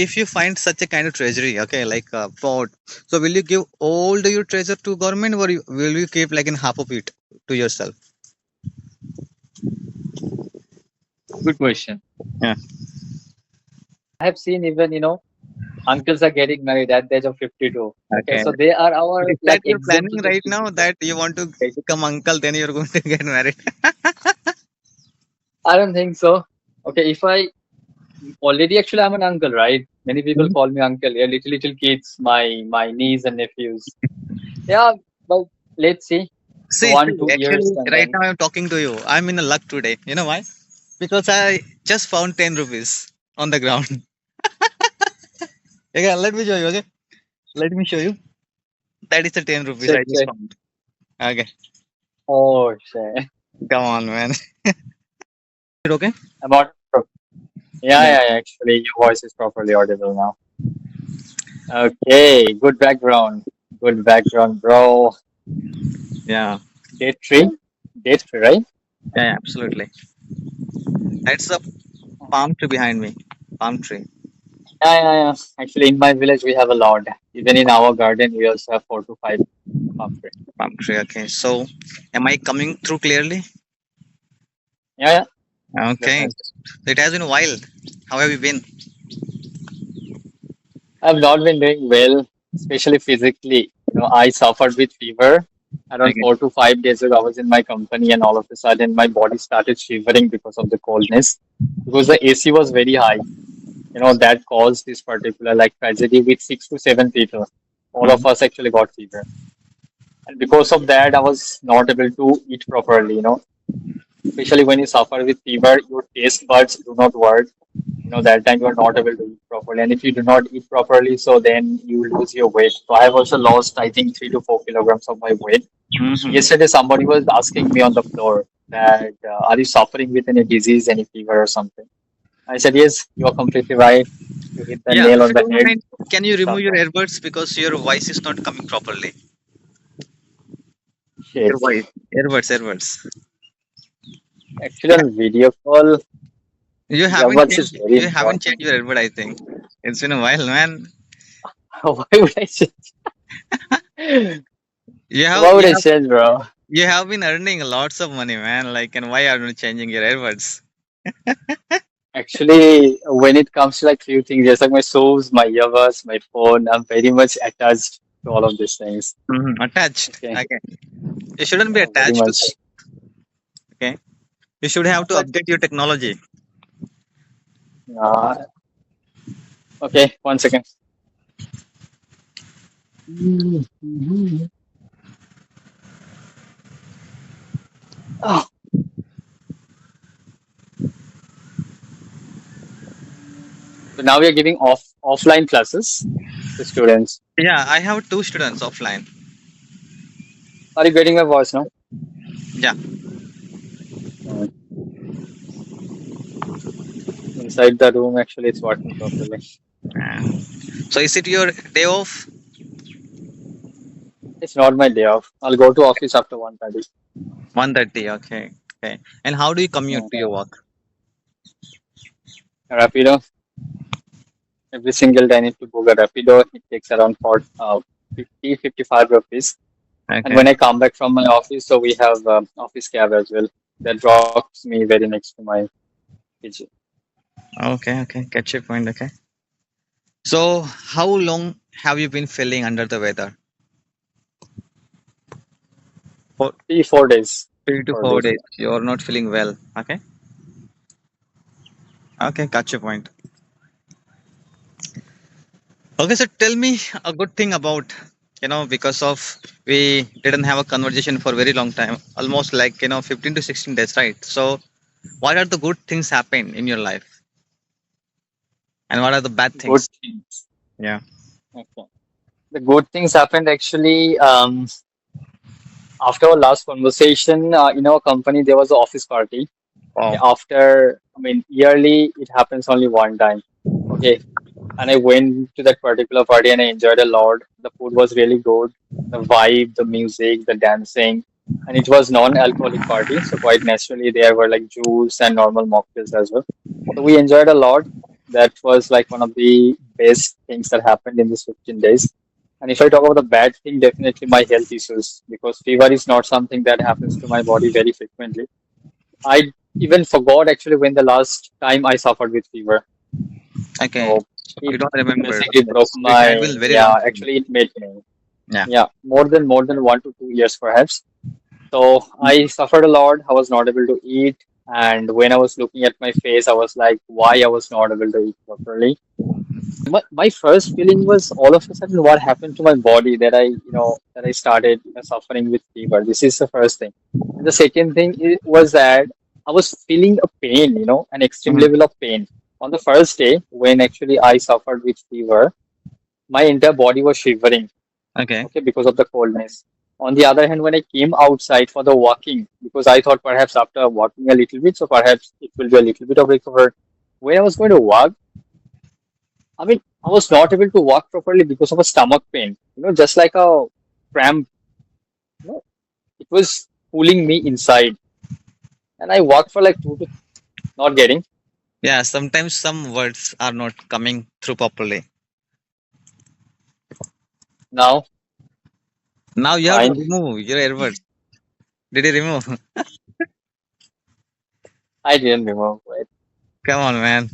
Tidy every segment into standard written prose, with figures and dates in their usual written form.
if you find such a kind of treasury, okay, like port, so will you give all your treasure to government, or will you keep like in half of it to yourself? Good question. Yeah. I have seen even, uncles are getting married at the age of 52. Okay, Okay. so they are our Is that like you're planning exemplary right now people. that you want to become uncle, then you're going to get married? I don't think so. Okay, if I already actually I'm an uncle, right? Many people Mhm. call me uncle. Yeah, little kids, my niece and nephews. Yeah, but let's see, See, one, 2 years, actually, and right then now I'm talking to you. I'm in a luck today. You know why? Because I just found 10 rupees on the ground. Okay, let me show you. Okay, let me show you. That is the 10 rupees check I just check. found. Okay, Oh shit. come on, man. It okay? I'm out. Yeah, Yeah, yeah, yeah, actually, your voice is properly audible now. Okay, good background. Good background, bro. yeah, Date three? Date three, right? yeah, absolutely. That's a palm tree behind me. Palm tree. Yeah, yeah, yeah. Actually, in my village, we have a lot. Even in our garden, we also have 4 to 5 palm trees. Palm tree. Okay, so am I coming through clearly? Yeah, yeah, Okay, definitely. it has been a while. How have you been? I've not been doing well, especially physically. I suffered with fever around Okay. 4 to 5 days ago. I was in my company, and all of a sudden, my body started shivering because of the coldness. Because the AC was very high. That caused this particular like tragedy with 6 to 7 people. All of Mhm. us actually got fever. And because of that, I was not able to eat properly. Especially when you suffer with fever, your taste buds do not work. That time you are not able to eat properly. And if you do not eat properly, so then you lose your weight. So I have also lost, I think, 3 to 4 kilograms of my weight. Mhm. Yesterday, somebody was asking me on the floor that, are you suffering with any disease, any fever or something? I said, yes, you are completely right. You hit the Yeah, nail if on you the don't head. mind, can you remove your Suffering. earbuds because your voice is not coming properly? Your Shit. voice. Earbuds. Actually, on video call, earbuds is very You haven't changed important. your earbud, I think. It's been a while, man. Why would I change? You have Why would you I have change, bro? you have been earning lots of money, man. Like, and why are you changing your earbuds? Actually, when it comes to like few things, just like my shoes, my earbuds, my phone, I'm very much attached to all of these things. Attached. Okay. Okay. You shouldn't be Yeah, very attached to much. that. Okay. You should have to But update your technology. uh, okay, 1 second. Oh, so now we are giving offline classes to students. Yeah, I have two students offline. Are you getting my voice now? Yeah. Mm. Inside the room, actually, it's working properly. Uh, So is it your day off? It's not my day off. I'll go to office after 1:30. 1:30. Okay. Okay. And how do you commute Mm. to your work? Rapido. Every single day I need to book a Rapido. It takes around 50, 55 rupees. And Okay. when I come back from my office, so we have office cab as well that drops me very next to my PG. Okay. Okay. Get your point. Okay. So how long have you been feeling under the weather? For 3, 4 days. three to Four four days. days. You're not feeling well. Okay. Okay. Got your point. Okay. So tell me a good thing about, because of we didn't have a conversation for a very long time, almost like, 15 to 16 days, right? So what are the good things happen in your life and what are the bad Good things? things. Yeah. Okay. The good things happened actually after our last conversation in our company. There was an office party. Okay, Wow. after I mean yearly, it happens only one time. Okay, and I went to that particular party and I enjoyed a lot. The food was really good, the vibe, the music, the dancing, and it was non-alcoholic party. So quite naturally, there were like juice and normal mocktails as well. So we enjoyed a lot. That was like one of the best things that happened in these 15 days. And if I talk about the bad thing, definitely my health issues, because fever is not something that happens to my body very frequently. I even forgot actually when the last time I suffered with fever. Okay. So So it you don't remember. basically broke It had my, been very long yeah, time. actually it made me, Yeah. yeah, more than 1 to 2 years perhaps. So I suffered a lot. I was not able to eat. And when I was looking at my face, I was like, why I was not able to eat properly. My first feeling was all of a sudden what happened to my body that I started suffering with fever. This is the first thing. And the second thing was that I was feeling a pain, an extreme Mhm. level of pain. On the first day, when actually I suffered with fever, my entire body was shivering, Okay. okay, because of the coldness. On the other hand, when I came outside for the walking, because I thought perhaps after walking a little bit, so perhaps it will be a little bit of recovery. When I was going to walk, I mean, I was not able to walk properly because of a stomach pain, just like a cramp, you know, it was pulling me inside. And I walked for like not getting. Yeah. Sometimes some words are not coming through properly. Now, Now you have to fine. remove your earbuds. Did you remove? I didn't remember it. Come on, man.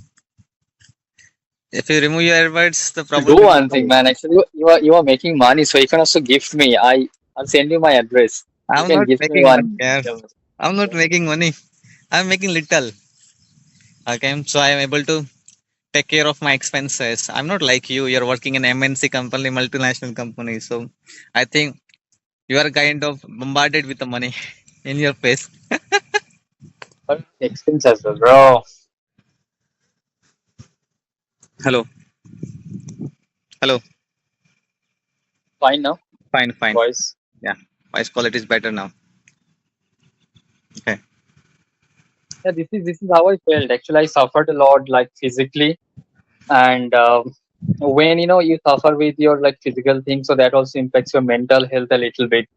If you remove your earbuds, the To problem do will be one thing, solved. man. Actually, you are making money, so you can also gift me. I'll send you my address. You I'm can not gift me making money, one. yeah. I'm not making money. I'm making little. Okay, so I am able to take care of my expenses. I'm not like you. You're working in MNC company, multinational company. So I think you are kind of bombarded with the money in your face. But expense as well, bro. Hello, hello. Fine now, Fine, fine. boys. Yeah, voice quality is better now. Okay. Yeah, this is how I felt. Actually, I suffered a lot, like physically, and when you suffer with your like physical things, so that also impacts your mental health a little bit.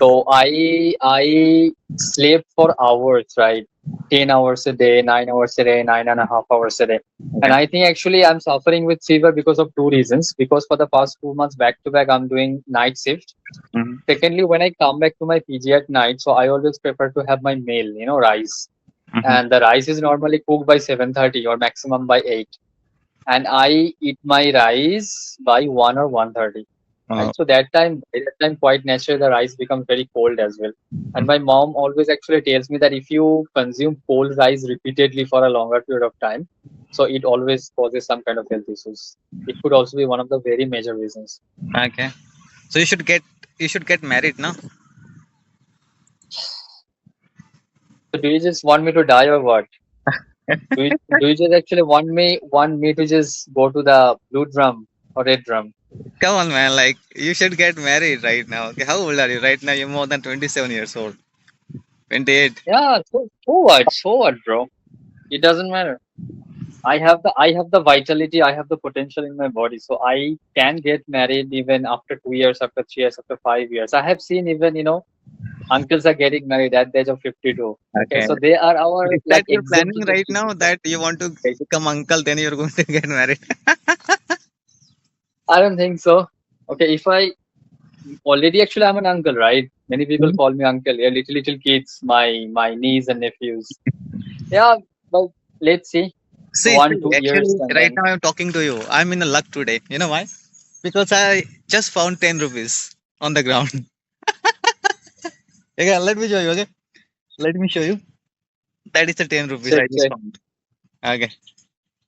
So I slept for hours, right? 10 hours a day, 9 hours a day, 9.5 hours a day. And Okay. I think actually I'm suffering with fever because of two reasons. Because for the past 2 months back to back, I'm doing night shift. Hmm. Secondly, when I come back to my PG at night, so I always prefer to have my meal, rice. Hmm. And the rice is normally cooked by 7:30 or maximum by 8. And I eat my rice by 1 or 1:30. Uh, Right. So by that time, quite naturally, the rice becomes very cold as well. And my mom always actually tells me that if you consume cold rice repeatedly for a longer period of time, so it always causes some kind of health issues. It could also be one of the very major reasons. okay. So you should get married now. So do you just want me to die or what? Do you just actually want me to just go to the blue drum or red drum? Come on, man. Like you should get married right now. Okay. How old are you right now? You're more than 27 years old. 28. Yeah. So what? So what, bro? It doesn't matter. I have the vitality, I have the potential in my body, so I can get married even after 2 years, after 3 years, after 5 years. I have seen even uncles are getting married at the age of 52. Okay, Okay. so they are our Is that like you're planning exemplary right now people. that you want to become uncle, then you're going to get married? I don't think so. Okay, if I already actually I'm an uncle, right? Many people Mhm. call me uncle. Yeah, little kids, my niece and nephews. Yeah, but let's see, See, one, two actually, years and right then now I'm talking to you. I'm in a luck today. You know why? Because I just found 10 rupees on the ground. Okay, let me show you. Okay, let me show you. That is the 10 rupees check I just check. found. Okay,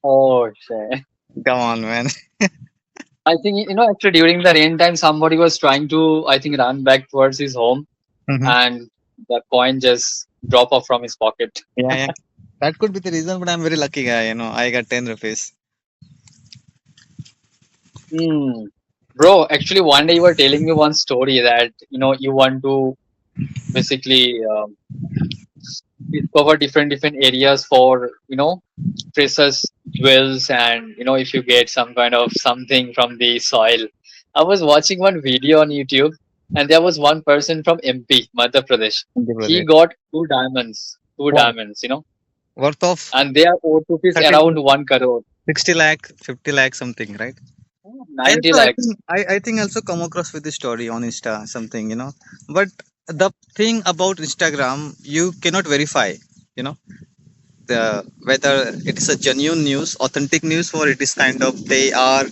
Oh shit. come on, man. I think actually during the rain time, somebody was trying to, I think, run back towards his home, Hmm. and the coin just drop off from his pocket. Yeah, yeah. That could be the reason, but I'm very lucky guy. I got 10 rupees. Hmm. Bro, actually, one day you were telling me one story that you want to basically discover different areas for precious jewels, and if you get some kind of something from the soil. I was watching one video on YouTube, and there was one person from MP, Madhya Pradesh. Thank you, He brother. got two Wow. diamonds, Worth of and they are worth rupees 30 around rupees. 1 crore. 60 lakh, 50 lakh something, right? I 90 also, I lakhs. think, I think also come across with this story on Insta, something, But the thing about Instagram, you cannot verify, you know, the whether it is a genuine news, authentic news, or it is kind of they are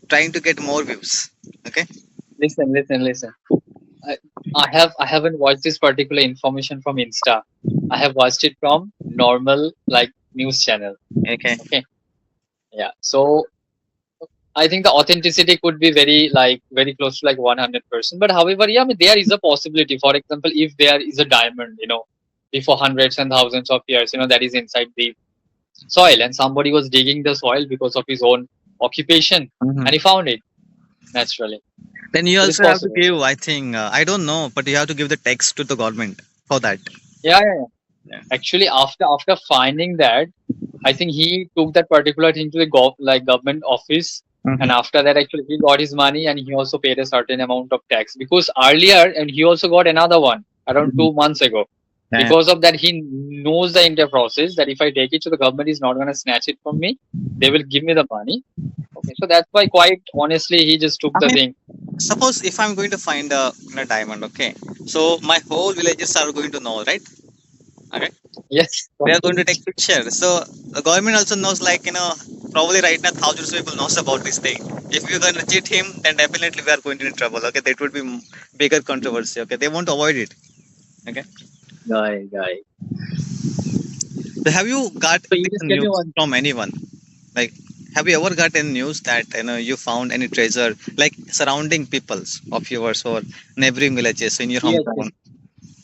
trying to get more views. Okay. Listen. I, I haven't watched this particular information from Insta. I have watched it from normal like news channel. Okay. Okay. Yeah. So I think the authenticity could be very like very close to like 100%. But however, yeah, I mean, there is a possibility. For example, if there is a diamond, before hundreds and thousands of years, that is inside the soil, and somebody was digging the soil because of his own occupation, Mhm. and he found it naturally. Then you It is also have to possible. give, I think, I don't know, but you have to give the text to the government for that. Yeah. Yeah. Actually, after finding that, I think he took that particular thing to the government office, and Mhm. after that, actually, he got his money, and he also paid a certain amount of tax because earlier, and he also got another one around Mhm. 2 months ago. Yeah. Because of that, he knows the entire process that if I take it to the government, is not going to snatch it from me. They will give me the money. Okay, so that's why, quite honestly, he just took I the mean, thing. suppose if I'm going to find a diamond, okay, so my whole villages are going to know, right? Okay, Yes, they are going to take picture. So the government also knows, like probably right now thousands of people knows about this thing. If we're going to cheat him, then definitely we are going to in trouble. Okay, that would be bigger controversy. Okay, they won't avoid it. Okay, guy. so have you got So you this just tell me news one. from anyone? Like, have you ever got any news that you found any treasure, like surrounding peoples of yours or neighboring villages in your Yes, hometown?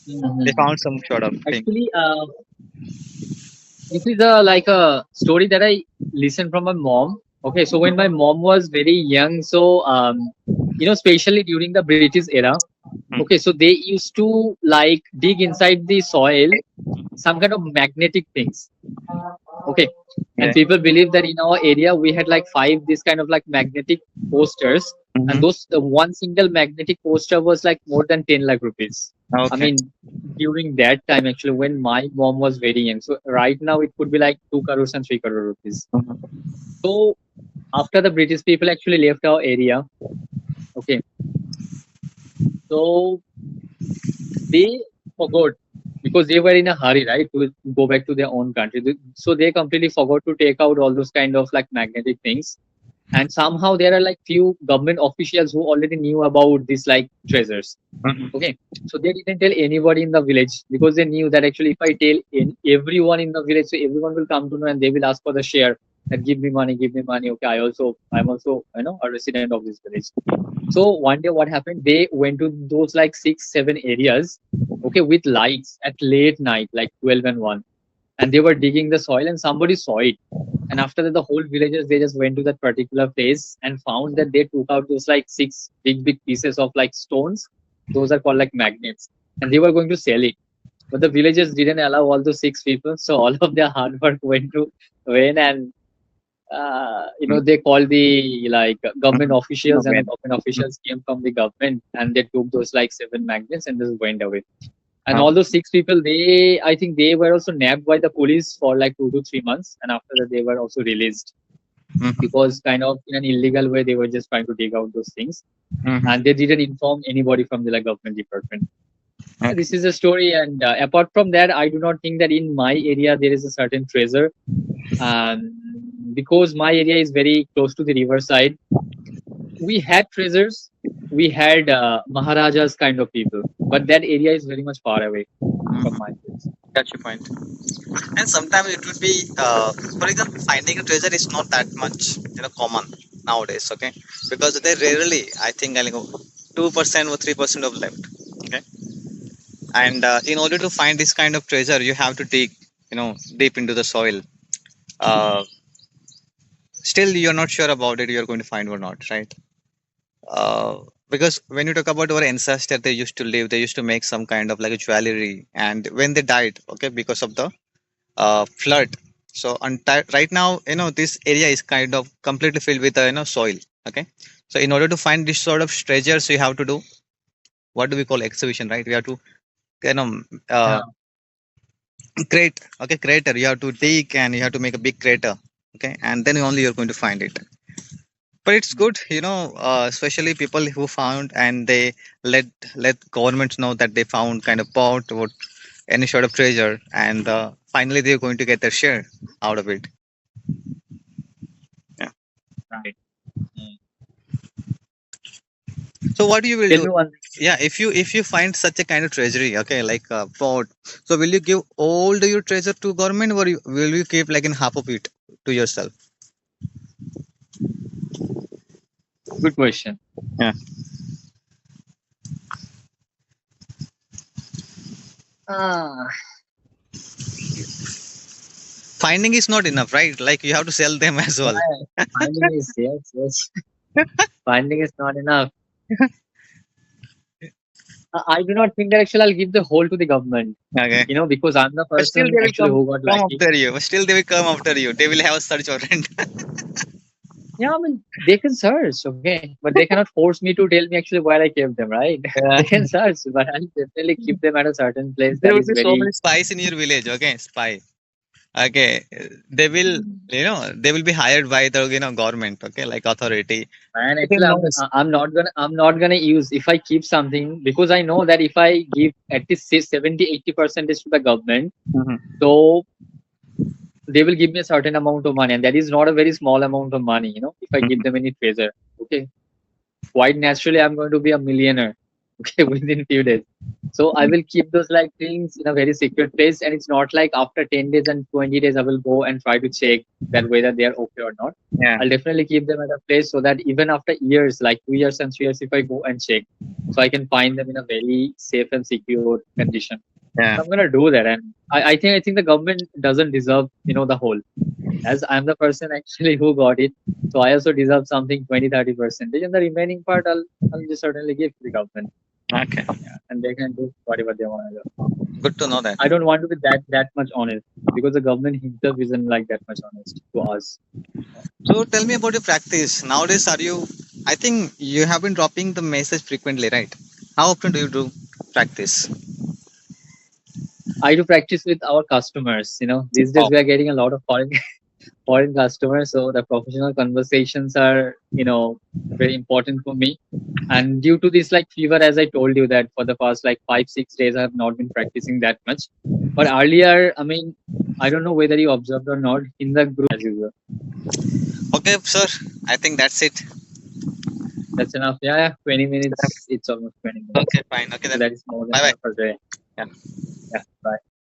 yes. They Mhm. found some sort of thing. Actually, this is a like a story that I listened from my mom. Okay, so when my mom was very young, so especially during the British era. Hmm. Okay, so they used to like dig inside the soil some kind of magnetic things. Okay, and Yeah. people believe that in our area we had like five this kind of like magnetic posters, and Hmm. those the one single magnetic poster was like more than 10 lakh rupees. I Okay. mean, during that time, actually, when my mom was very young. So right now it could be like 2 crores and 3 crore rupees. Mhm. So after the British people actually left our area, okay, so they forgot because they were in a hurry, right, to go back to their own country. So they completely forgot to take out all those kind of like magnetic things. And somehow there are like few government officials who already knew about these like treasures. Mhm. Okay, so they didn't tell anybody in the village because they knew that actually if I tell everyone in the village, so everyone will come to know and they will ask for the share. That give me money, give me money. Okay, I'm also a resident of this village. So one day what happened? They went to those like 6, 7 areas, okay, with lights at late night, like 12 and 1, and they were digging the soil, and somebody saw it. And after that, the whole villagers they just went to that particular place and found that they took out those like six big pieces of like stones. Those are called like magnets, and they were going to sell it. But the villagers didn't allow all those six people, so all of their hard work went to vain, and they called the like government Mhm. officials, and the Okay. government Mhm. officials came from the government, and they took those like seven magnets and just went away. And Oh. all those six people, I think they were also nabbed by the police for like 2 to 3 months, and after that they were also released Mhm. because kind of in an illegal way they were just trying to dig out those things, and Mhm. they didn't inform anybody from the like government department. This Okay. is a story, and apart from that, I do not think that in my area there is a certain treasure, um, because my area is very close to the riverside. We had treasures, we had Maharajas kind of people, but that area is very much far away from my Mhm. place. Got your point. And sometimes it would be, for example, finding a treasure is not that much, common nowadays. Okay, because they rarely, I think, like 2% or 3% of left. Okay, and in order to find this kind of treasure, you have to dig, deep into the soil. Uh, Still, you're not sure about it. You're going to find or not, right? Because when you talk about our ancestors, they used to live. They used to make some kind of like a jewelry, and when they died, okay, because of the flood. So right now, this area is kind of completely filled with soil. Okay, so in order to find this sort of treasures, you have to do what do we call exhibition, right? We have to you know uh, Yeah. create, okay, crater. You have to dig and you have to make a big crater. Okay, and then only you're going to find it. But it's good, especially people who found and they let let governments know that they found kind of pot or any sort of treasure, and finally they're going to get their share out of it. Yeah. Right. Mm. So what you will Tell do? me one thing. Yeah, if you find such a kind of treasury, okay, like pot, so will you give all the your treasure to government, or will you keep like in half of it to yourself? Good question. Yeah. Ah, Finding is not enough, right? Like you have to sell them as well. yeah, finding is yes, yes. Finding is not enough. I do not think that actually I'll give the whole to the government. Okay. Because I'm the But still person they will actually who got come lucky. after you. But still they will come after you. They will have a search warrant. Yeah, I mean, they can search, okay, but they cannot force me to tell me actually where I kept them, right? They Yeah. can search, but I'll definitely keep them at a certain place There that will is be so very. many spies in your village. Okay, spy. Okay, they will, Mm. they will be hired by the government. Okay, like authority. Man, They actually, knows. I'm not gonna use if I keep something because I know that if I give at least say 70-80% to the government, Mhm. so they will give me a certain amount of money, and that is not a very small amount of money. If I give Mhm. them any treasure, okay, quite naturally I'm going to be a millionaire, okay, within few days. So I will keep those like things in a very secret place, and it's not like after 10 days and 20 days I will go and try to check that whether they are okay or not. Yeah. I'll definitely keep them at a place so that even after years, like 2 years and 3 years, if I go and check, so I can find them in a very safe and secure condition. Yeah. So I'm gonna do that, and I think the government doesn't deserve the whole. As I'm the person actually who got it, so I also deserve something 20-30%, and the remaining part I'll just certainly give to the government, Okay. and they can do whatever they want to do. Good to know that. I don't want to be that much honest because the government himself isn't like that much honest to us. So tell me about your practice. Nowadays, are you? I think you have been dropping the message frequently, right? How often do you do practice? I do practice with our customers. These days Oh. we are getting a lot of foreign customers, so the professional conversations are very important for me. And due to this like fever, as I told you that for the past like 5-6 days I have not been practicing that much. But earlier, I mean, I don't know whether you observed or not in the group as usual. Okay, sir. I think that's it. That's enough. Yeah, yeah, 20 minutes. It's almost 20 minutes. Okay, fine. Okay So then. that is more than Bye bye. enough for today. Yeah. Yeah. Bye.